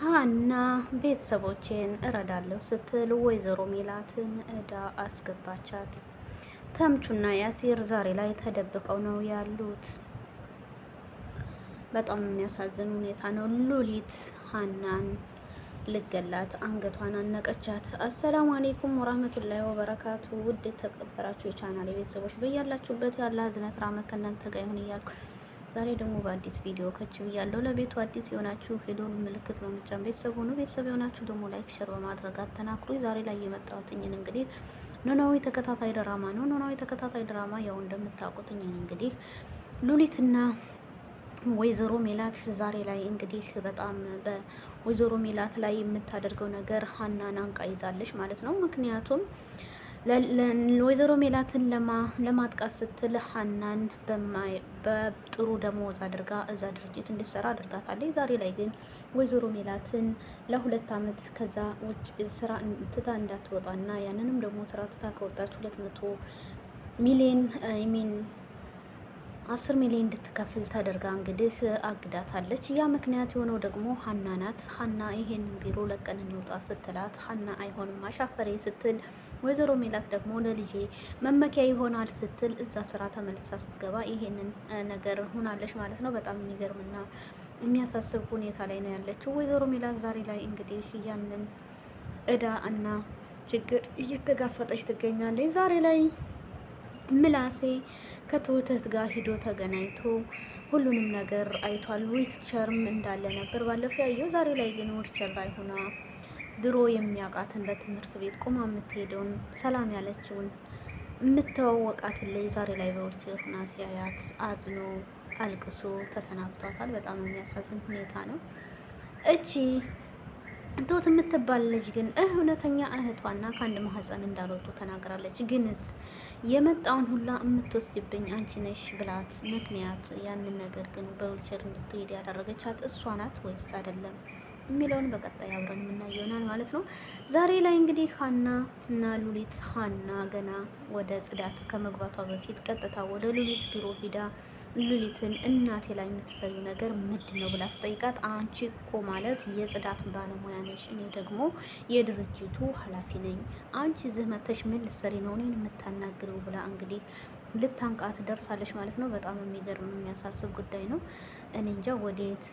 ሀና ቤተሰቦቼን እረዳለሁ ስትል ወይዘሮ ሜላትን እዳ አስገባቻት። ተምቹና ያሲር ዛሬ ላይ ተደብቀው ነው ያሉት። በጣም የሚያሳዝን ሁኔታ ነው። ሉሊት ሀናን ልገላት አንገቷን አነቀቻት። አሰላሙ አሌይኩም ወራህመቱላሂ ወበረካቱ። ውድ የተከበራችሁ የቻናል ቤተሰቦች በያላችሁበት ያለ ህዝነት ራመት ከእናንተ ጋር ይሁን እያልኩ ዛሬ ደግሞ በአዲስ ቪዲዮ ከች ብያለሁ። ለቤቱ አዲስ የሆናችሁ የደወል ምልክት በመጫን ቤተሰብ ሆኑ። ቤተሰብ የሆናችሁ ደግሞ ላይክ፣ ሸር በማድረግ አጠናክሩ። ዛሬ ላይ የመጣሁትኝን እንግዲህ ኖላዊ ተከታታይ ድራማ ነው። ኖላዊ ተከታታይ ድራማ ያው እንደምታውቁትኝ እንግዲህ ሉሊትና ወይዘሮ ሜላት ዛሬ ላይ እንግዲህ በጣም በወይዘሮ ሜላት ላይ የምታደርገው ነገር ሀናን አንቃ ይዛለች ማለት ነው። ምክንያቱም ወይዘሮ ሜላትን ለማጥቃት ስትል ሀናን በጥሩ ደሞዝ አድርጋ እዛ ድርጅት እንድትሰራ አድርጋታለች። ዛሬ ላይ ግን ወይዘሮ ሜላትን ለ2 አመት ከዛ ውጭ ስራ ትታ እንዳትወጣና ያንንም ደግሞ ስራ ትታ ከወጣች 200 ሚሊዮን 10 ሚሊዮን እንድትከፍል ተደርጋ እንግዲህ አግዳታለች። ያ ምክንያት የሆነው ደግሞ ሀና ናት። ሀና ይሄንን ቢሮ ለቀን እንውጣ ስትላት ሀና አይሆንም አሻፈሬ ስትል፣ ወይዘሮ ሜላት ደግሞ ለልጄ መመኪያ ይሆናል ስትል እዛ ስራ ተመልሳ ስትገባ ይሄንን ነገር ሆናለች ማለት ነው። በጣም የሚገርምና የሚያሳስብ ሁኔታ ላይ ነው ያለችው ወይዘሮ ሜላት ዛሬ ላይ እንግዲህ ያንን እዳ እና ችግር እየተጋፈጠች ትገኛለች። ዛሬ ላይ ምላሴ ከትሁት ጋር ሂዶ ተገናኝቶ ሁሉንም ነገር አይቷል። ዊልቸርም እንዳለ ነበር ባለፈው ያየው። ዛሬ ላይ ግን ዊልቸር ላይ ሆና ድሮ የሚያውቃትን በትምህርት ቤት ቆማ የምትሄደውን ሰላም ያለችውን የምትዋወቃትን ላይ ዛሬ ላይ በዊልቸር ሆና ሲያያት አዝኖ አልቅሶ ተሰናብቷታል። በጣም የሚያሳዝን ሁኔታ ነው። እቺ ትሁት የምትባል ልጅ ግን እውነተኛ እህቷና ከአንድ ማህፀን እንዳልወጡ ተናግራለች። ግንስ የመጣውን ሁላ የምትወስድብኝ አንቺ ነሽ ብላት ምክንያት ያንን ነገር ግን በዊልቸር እንድትሄድ ያደረገቻት እሷ ናት ወይስ አይደለም የሚለውን በቀጣይ አብረን የምናየው ይሆናል ማለት ነው። ዛሬ ላይ እንግዲህ ሀና እና ሉሊት ሀና ገና ወደ ጽዳት ከመግባቷ በፊት ቀጥታ ወደ ሉሊት ቢሮ ሂዳ ሉሊትን እናቴ ላይ የምትሰሪው ነገር ምንድን ነው ብላ ስጠይቃት አንቺ እኮ ማለት የጽዳት ባለሙያ ነሽ፣ እኔ ደግሞ የድርጅቱ ኃላፊ ነኝ። አንቺ እዚህ መተሽ ምን ልትሰሪ ነው እኔን የምታናግረው ብላ እንግዲህ ልታንቃት ደርሳለች ማለት ነው። በጣም የሚገርም የሚያሳስብ ጉዳይ ነው። እኔ እንጃ ወዴት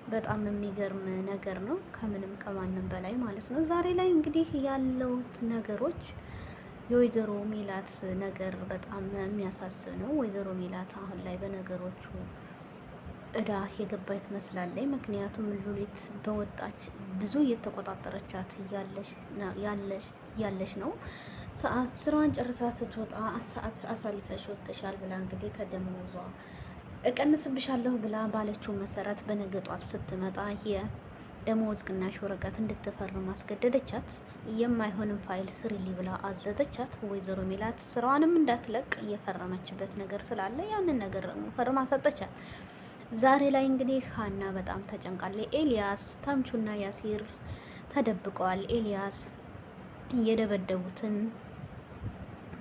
በጣም የሚገርም ነገር ነው። ከምንም ከማንም በላይ ማለት ነው። ዛሬ ላይ እንግዲህ ያለውት ነገሮች የወይዘሮ ሜላት ነገር በጣም የሚያሳስብ ነው። ወይዘሮ ሜላት አሁን ላይ በነገሮቹ እዳ የገባች ትመስላለች። ምክንያቱም ሉሊት በወጣች ብዙ እየተቆጣጠረቻት ያለሽ ነው። ሰዓት ስራዋን ጨርሳ ስትወጣ ሰዓት አሳልፈሽ ወጥተሻል ብላ እንግዲህ ከደሞዟ እቀንስብሻለሁ ብላ ባለችው መሰረት በነገ ጧት ስትመጣ የደሞዝ ቅናሽ ወረቀት እንድትፈርም አስገደደቻት። የማይሆንም ፋይል ስሪሊ ብላ አዘዘቻት። ወይዘሮ ሜላት ስራዋንም እንዳትለቅ እየፈረመችበት ነገር ስላለ ያንን ነገር ፈርማ ሰጠቻት። ዛሬ ላይ እንግዲህ ሀና በጣም ተጨንቃለች። ኤልያስ ተምቹና ያሲር ተደብቀዋል። ኤልያስ እየደበደቡትን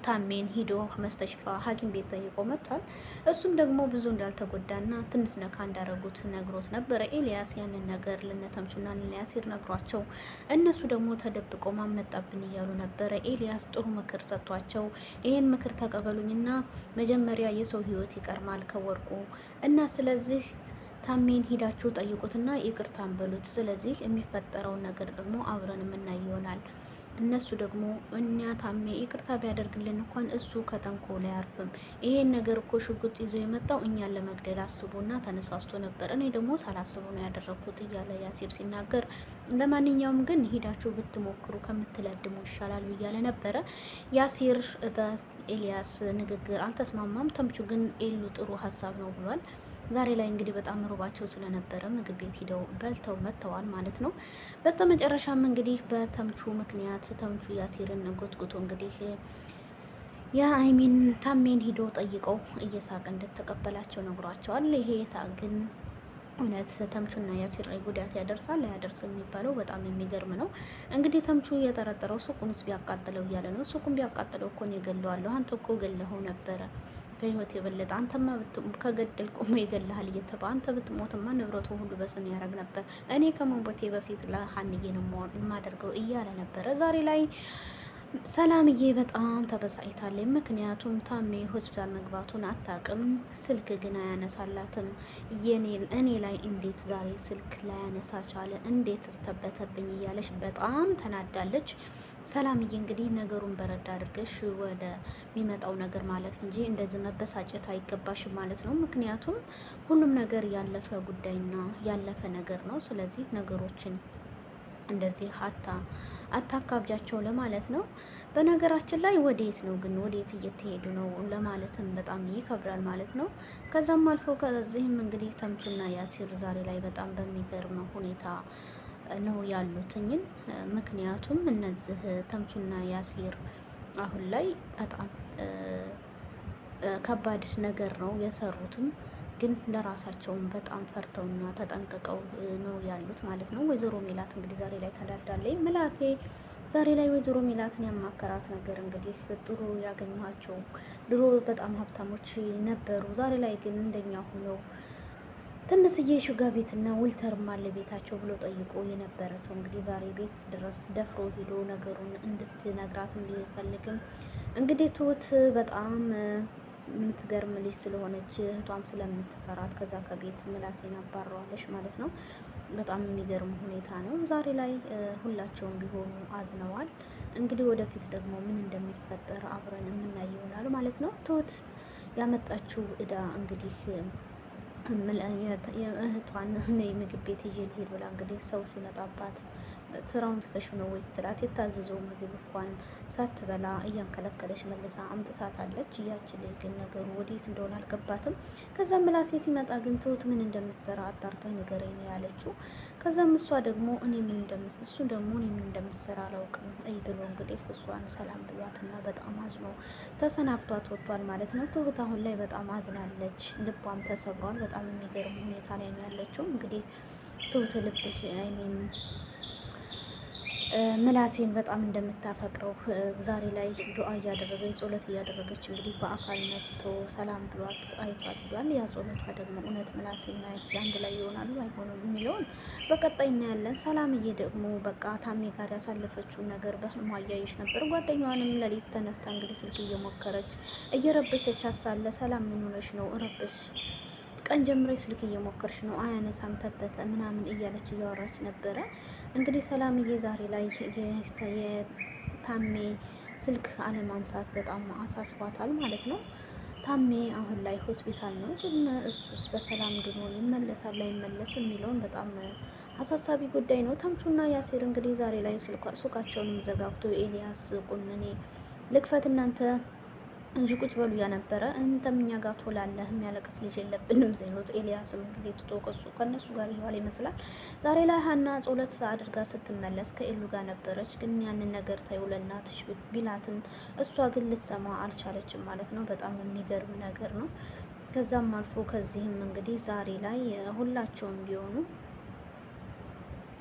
ታሜን ሂዶ መስተሽፋ ሐኪም ቤት ጠይቆ መጥቷል። እሱም ደግሞ ብዙ እንዳልተጎዳና ትንሽ ነካ እንዳረጉት ነግሮት ነበረ። ኤልያስ ያንን ነገር ለነተምቹና ለያሲር ነግሯቸው እነሱ ደግሞ ተደብቀው ማመጣብን እያሉ ነበረ። ኤልያስ ጥሩ ምክር ሰጥቷቸው ይሄን ምክር ተቀበሉኝና መጀመሪያ የሰው ህይወት ይቀርማል ከወርቁ እና ስለዚህ ታሜን ሂዳችሁ ጠይቁትና ይቅርታን በሉት። ስለዚህ የሚፈጠረውን ነገር ደግሞ አብረን የምናይ ይሆናል። እነሱ ደግሞ እኛ ታሜ ይቅርታ ቢያደርግልን እንኳን እሱ ከተንኮል አያርፍም። ይሄን ነገር እኮ ሽጉጥ ይዞ የመጣው እኛን ለመግደል አስቦና ተነሳስቶ ነበር፣ እኔ ደግሞ ሳላስቡ ነው ያደረኩት እያለ ያሲር ሲናገር፣ ለማንኛውም ግን ሂዳችሁ ብትሞክሩ ከምትለድሙ ይሻላል እያለ ነበረ። ያሲር በኤልያስ ንግግር አልተስማማም። ተምቹ ግን ኤሉ ጥሩ ሀሳብ ነው ብሏል። ዛሬ ላይ እንግዲህ በጣም ሩባቸው ስለነበረ ምግብ ቤት ሂደው በልተው መጥተዋል ማለት ነው። በስተመጨረሻም እንግዲህ በተምቹ ምክንያት ተምቹ ያሲርን ጎትጉቶ እንግዲህ የአይሚን ታሜን ሂዶ ጠይቀው እየሳቀ እንደተቀበላቸው ነግሯቸዋል። ይሄ ሳቅ ግን እውነት ተምቹና ያሲር ላይ ጉዳት ያደርሳል አያደርስ የሚባለው በጣም የሚገርም ነው። እንግዲህ ተምቹ የጠረጠረው ሱቁንስ ቢያቃጥለው እያለ ነው። ሱቁን ቢያቃጥለው እኮ ነው የገለዋለሁ፣ አንተ እኮ ገለኸው ነበረ ከህይወት የበለጠ አንተማ ከገደል ቆሞ ይገልሃል እየተባለ አንተ ብትሞትማ ንብረቱ ሁሉ በስም ያደርግ ነበር። እኔ ከመሞቴ በፊት ለሀንዬ ነው የማደርገው እያለ ነበረ። ዛሬ ላይ ሰላምዬ በጣም ተበሳጭታለች። ምክንያቱም ታሜ ሆስፒታል መግባቱን አታውቅም። ስልክ ግን አያነሳላትም። እኔ ላይ እንዴት ዛሬ ስልክ ላያነሳ ቻለ? እንዴት ስተበተብኝ እያለች በጣም ተናዳለች። ሰላምዬ እንግዲህ ነገሩን በረዳ አድርገሽ ወደ የሚመጣው ነገር ማለፍ እንጂ እንደዚህ መበሳጨት አይገባሽም ማለት ነው። ምክንያቱም ሁሉም ነገር ያለፈ ጉዳይና ያለፈ ነገር ነው። ስለዚህ ነገሮችን እንደዚህ አታካብጃቸው ለማለት ነው። በነገራችን ላይ ወዴት ነው ግን ወዴት እየተሄዱ ነው ለማለትም በጣም ይከብዳል ማለት ነው። ከዛም አልፎ ከዚህም እንግዲህ ተምቹና ያሲር ዛሬ ላይ በጣም በሚገርም ሁኔታ ነው ያሉትኝን። ምክንያቱም እነዚህ ተምቹና ያሲር አሁን ላይ በጣም ከባድ ነገር ነው የሰሩትም ግን ለራሳቸውም በጣም ፈርተውና ተጠንቅቀው ነው ያሉት ማለት ነው። ወይዘሮ ሜላት እንግዲህ ዛሬ ላይ ተዳዳለኝ ምላሴ ዛሬ ላይ ወይዘሮ ሜላትን ያማከራት ነገር እንግዲህ ጥሩ ያገኘኋቸው ድሮ በጣም ሀብታሞች ነበሩ። ዛሬ ላይ ግን እንደኛ ሆነው ትንሽዬ ሹጋ ቤትና ውልተርም አለ ቤታቸው ብሎ ጠይቆ የነበረ ሰው እንግዲህ ዛሬ ቤት ድረስ ደፍሮ ሄዶ ነገሩን እንድትነግራትም ቢፈልግም እንግዲህ ትሁት በጣም የምትገርም ልጅ ስለሆነች እህቷም ስለምትፈራት ከዛ ከቤት ምላሴን አባረዋለች ማለት ነው። በጣም የሚገርም ሁኔታ ነው። ዛሬ ላይ ሁላቸውም ቢሆኑ አዝነዋል። እንግዲህ ወደፊት ደግሞ ምን እንደሚፈጠር አብረን የምናይ ይሆናል ማለት ነው። ትሁት ያመጣችው እዳ እንግዲህ የእህቷን ምግብ ቤት ይዤ ልሄድ ብላ እንግዲህ ሰው ሲመጣባት ስራውን ትተሽ ነው ወይ ስትላት የታዘዘው ምግብ እንኳን ሳትበላ እያንከለከለች መልሳ አምጥታታለች። ያቺ ልጅ ግን ነገሩ ወዴት እንደሆነ አልገባትም። ከዛም ምላሴ ሲመጣ ግን ትሁት ምን እንደምትሰራ አጣርተህ ንገረኝ ነው ያለችው። ከዛም እሷ ደግሞ እኔ ምን እንደምትሰራ አላውቅም እይ ብሎ እንግዲህ እሷን ሰላም ብሏትና በጣም አዝኖ ተሰናብቷት ወጥቷል ማለት ነው። ትሁት አሁን ላይ በጣም አዝናለች፣ ልቧም ተሰብሯል። በጣም የሚገርም ሁኔታ ላይ ነው ያለችው። እንግዲህ ትሁት ልብሽ አይሚን ምላሴን በጣም እንደምታፈቅረው ዛሬ ላይ ዱአ እያደረገች ጸሎት እያደረገች እንግዲህ በአካል መጥቶ ሰላም ብሏት አይቷት ሄዷል። ያ ጸሎቷ ደግሞ እውነት ምላሴና ያቺ አንድ ላይ ይሆናሉ አይሆኑም የሚለውን በቀጣይ እናያለን። ሰላምዬ ደግሞ በቃ ታሜ ጋር ያሳለፈችውን ነገር በህልሟ እያየች ነበር። ጓደኛዋንም ሌሊት ተነስታ እንግዲህ ስልክ እየሞከረች እየረበሰች አሳለ ሰላም ምን ሆነሽ ነው እረበሽ ቀን ጀምሬ ስልክ እየሞከርሽ ነው አያነሳም ተበተ ምናምን እያለች እያወራች ነበረ። እንግዲህ ሰላምዬ ዛሬ ላይ የታሜ ስልክ አለማንሳት በጣም አሳስቧታል ማለት ነው። ታሜ አሁን ላይ ሆስፒታል ነው፣ ግን እሱስ በሰላም ድኖ ይመለሳል ላይመለስ የሚለውን በጣም አሳሳቢ ጉዳይ ነው። ተምቹና ያሲር እንግዲህ ዛሬ ላይ ሱቃቸውንም ዘጋግቶ ኤልያስ ቁንኔ ልክፈት እናንተ እንጂ ቁጭ በሉ ያነበረ እንተም እኛ ጋር ትውላለህ የሚያለቅስ ልጅ የለብንም ዜሎት ኤልያስም እንግዲህ ትቶቀሱ ከነሱ ጋር ይዋል ይመስላል። ዛሬ ላይ ሀና ጸሎት አድርጋ ስትመለስ ከኤሉ ጋር ነበረች። ግን ያንን ነገር ታይውለናትሽ ቢላትም እሷ ግን ልትሰማ አልቻለችም ማለት ነው። በጣም የሚገርም ነገር ነው። ከዛም አልፎ ከዚህም እንግዲህ ዛሬ ላይ ሁላቸውም ቢሆኑ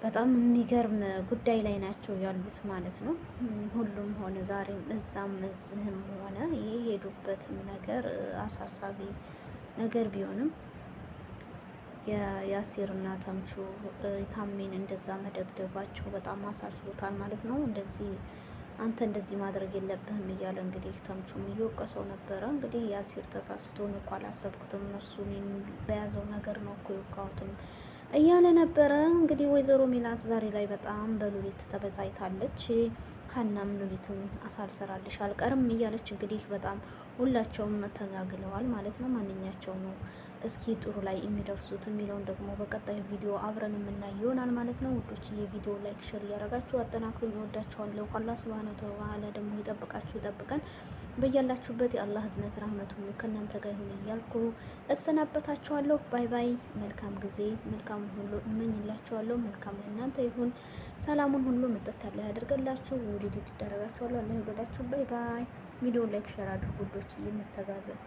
በጣም የሚገርም ጉዳይ ላይ ናቸው ያሉት ማለት ነው። ሁሉም ሆነ ዛሬም እዛም እዚህም ሆነ የሄዱበትም ነገር አሳሳቢ ነገር ቢሆንም የያሲርና ተምቹ ታሜን እንደዛ መደብደባቸው በጣም አሳስቦታል ማለት ነው። አንተ እንደዚህ ማድረግ የለብህም እያለ እንግዲህ ተምቹም እየወቀሰው ነበረ። እንግዲህ ያሲር ተሳስቶ ነው እኮ አላሰብኩትም፣ እነሱ በያዘው ነገር ነው እኮ የወቃሁትም እያለ ነበረ። እንግዲህ ወይዘሮ ሜላት ዛሬ ላይ በጣም በሉሊት ተበሳጭታለች። ሀናም ሉሊትን አሳልሰራልሽ አልቀርም እያለች እንግዲህ በጣም ሁላቸውም ተጋግለዋል ማለት ነው። ማንኛቸው ነው እስኪ ጥሩ ላይ የሚደርሱት የሚለውን ደግሞ በቀጣይ ቪዲዮ አብረን የምናይ ይሆናል ማለት ነው። ውዶች የቪዲዮ ላይክ ሼር እያደረጋችሁ አጠናክሩ። እወዳችኋለሁ። አላህ ሱብሃነሁ ወተዓላ ደግሞ ይጠብቃችሁ ይጠብቀን። በያላችሁበት የአላህ ህዝነት ረህመቱ ከእናንተ ጋር ይሁን እያልኩ እሰናበታችኋለሁ። ባይ ባይ። መልካም ጊዜ መልካም ሁሉ እመኝላችኋለሁ። መልካም ለእናንተ ይሁን። ሰላሙን ሁሉ መጠት ያለ ያደርገላችሁ። ውድድ ይደረጋችኋለሁ። አላህ ይወዳችሁ። ባይ ባይ። ቪዲዮ ላይክ ሼር አድርጉ ውዶች፣ እንተጋዘብ።